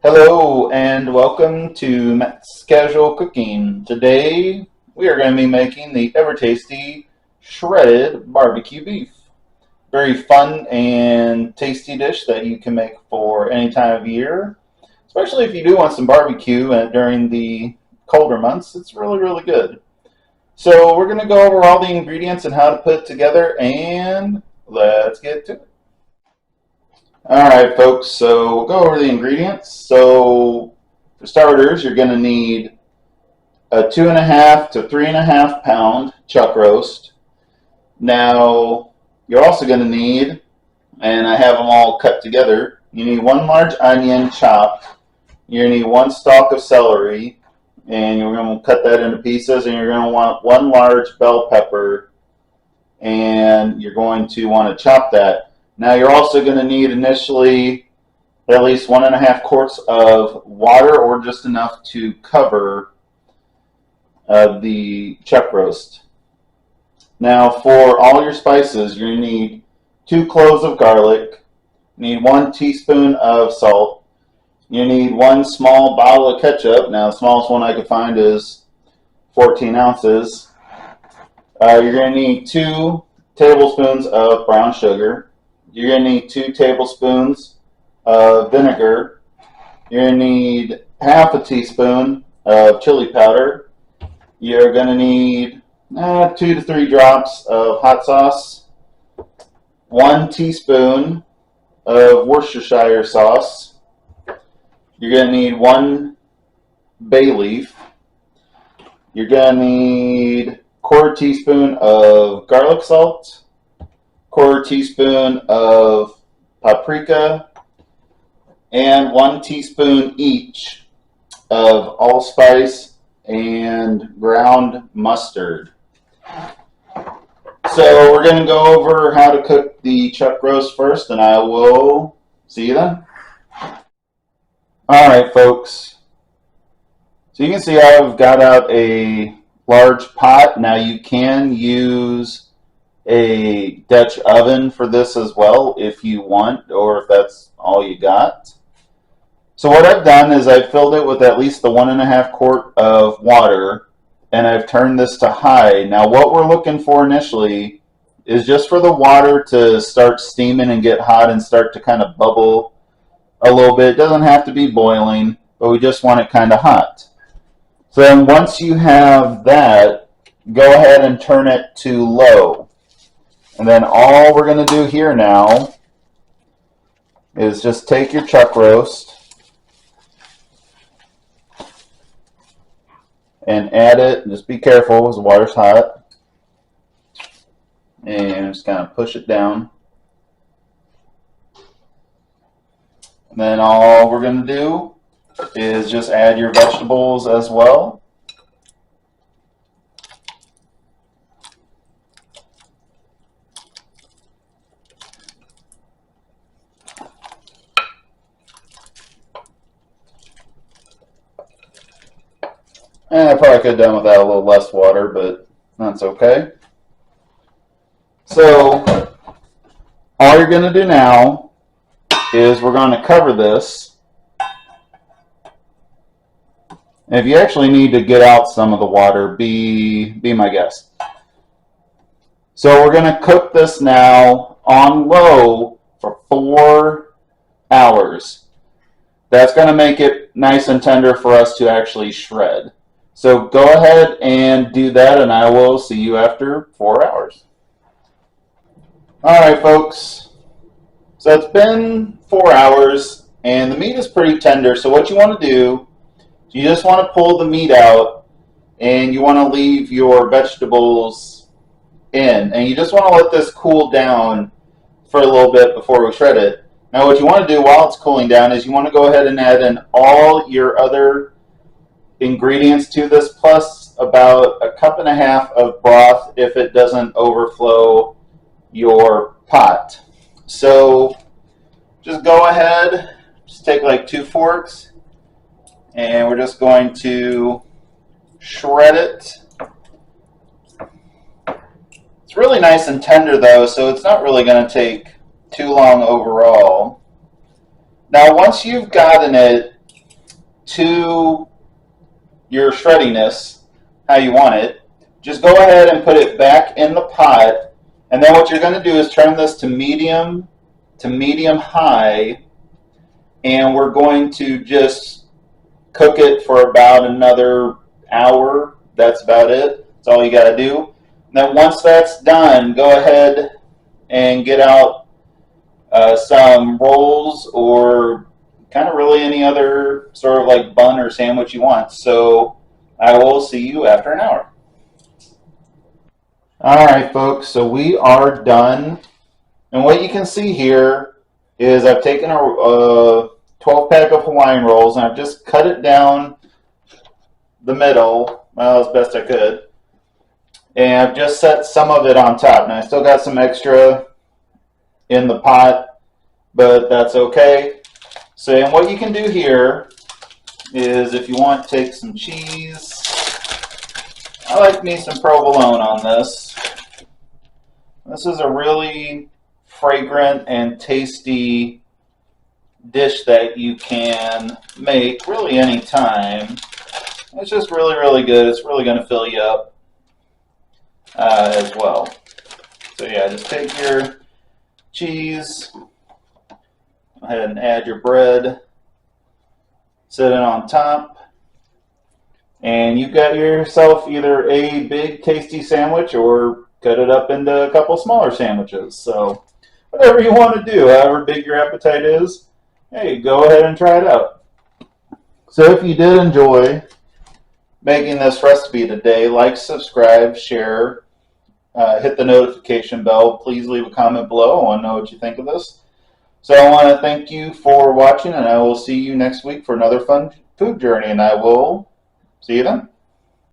Hello and welcome to Matt's Casual Cooking. Today we are going to be making the ever tasty shredded barbecue beef. Very fun and tasty dish that you can make for any time of year, especially if you do want some barbecue during the colder months. It's really good. So we're going to go over all the ingredients and how to put it together, and let's get to it. Alright folks, so we'll go over the ingredients. So for starters, you're going to need a 2.5 to 3.5 pound chuck roast. Now you're also going to need, and I have them all cut together, you need 1 large onion chopped, you're going to need 1 stalk of celery, and you're going to cut that into pieces, and you're going to want 1 large bell pepper, and you're going to want to chop that. Now you're also going to need initially at least 1.5 quarts of water, or just enough to cover the chuck roast. Now for all your spices, you're going to need 2 cloves of garlic, you need 1 teaspoon of salt, you need 1 small bottle of ketchup. Now the smallest one I could find is 14 ounces. You're going to need 2 tablespoons of brown sugar. You're going to need 2 tablespoons of vinegar. You're going to need half a teaspoon of chili powder. You're going to need 2 to 3 drops of hot sauce, 1 teaspoon of Worcestershire sauce. You're going to need 1 bay leaf. You're going to need 1/4 teaspoon of garlic salt, 1/4 teaspoon of paprika, and 1 teaspoon each of allspice and ground mustard. So we're going to go over how to cook the chuck roast first, and I will see you then. Alright folks, so you can see I've got out a large pot. Now you can use a Dutch oven for this as well if you want, or if that's all you got. So what I've done is I've filled it with at least the 1.5 quart of water, and I've turned this to high. Now what we're looking for initially is just for the water to start steaming and get hot and start to kind of bubble a little bit. It doesn't have to be boiling, but we just want it kind of hot. So then once you have that, go ahead and turn it to low. And then all we're going to do here now is just take your chuck roast and add it. Just be careful because the water's hot. And just kind of push it down. And then all we're going to do is just add your vegetables as well. And I probably could have done without a little less water, but that's okay. So all you're going to do now is we're going to cover this. And if you actually need to get out some of the water, be my guest. So we're going to cook this now on low for 4 hours. That's going to make it nice and tender for us to actually shred. So go ahead and do that, and I will see you after 4 hours. Alright folks, so it's been 4 hours and the meat is pretty tender. So what you want to do, you just want to pull the meat out and you want to leave your vegetables in, and you just want to let this cool down for a little bit before we shred it. Now what you want to do while it's cooling down is you want to go ahead and add in all your other ingredients to this, plus about 1.5 cups of broth if it doesn't overflow your pot. So just go ahead, just take like 2 forks, and we're just going to shred it. It's really nice and tender though, so it's not really going to take too long overall. Now once you've gotten it to your shreddiness, how you want it. Just go ahead and put it back in the pot, and then what you're going to do is turn this to medium high, and we're going to just cook it for about another hour. That's about it. That's all you got to do. And then once that's done, go ahead and get out some rolls or kind of really any other sort of like bun or sandwich you want. So I will see you after an hour. All right, folks, so we are done. And what you can see here is I've taken a 12-pack of Hawaiian rolls and I've just cut it down the middle, well, as best I could. And I've just set some of it on top. Now I still got some extra in the pot, but that's okay. So and what you can do here is if you want, take some cheese. I like me some provolone on this. This is a really fragrant and tasty dish that you can make really any time. It's just really, really good. It's really going to fill you up as well. So yeah, just take your cheese, go ahead and add your bread, set it on top, and you've got yourself either a big tasty sandwich or cut it up into a couple smaller sandwiches. So whatever you want to do, however big your appetite is, hey, go ahead and try it out. So if you did enjoy making this recipe today, like, subscribe, share, hit the notification bell. Please leave a comment below. I want to know what you think of this. So I want to thank you for watching, and I will see you next week for another fun food journey, and I will see you then.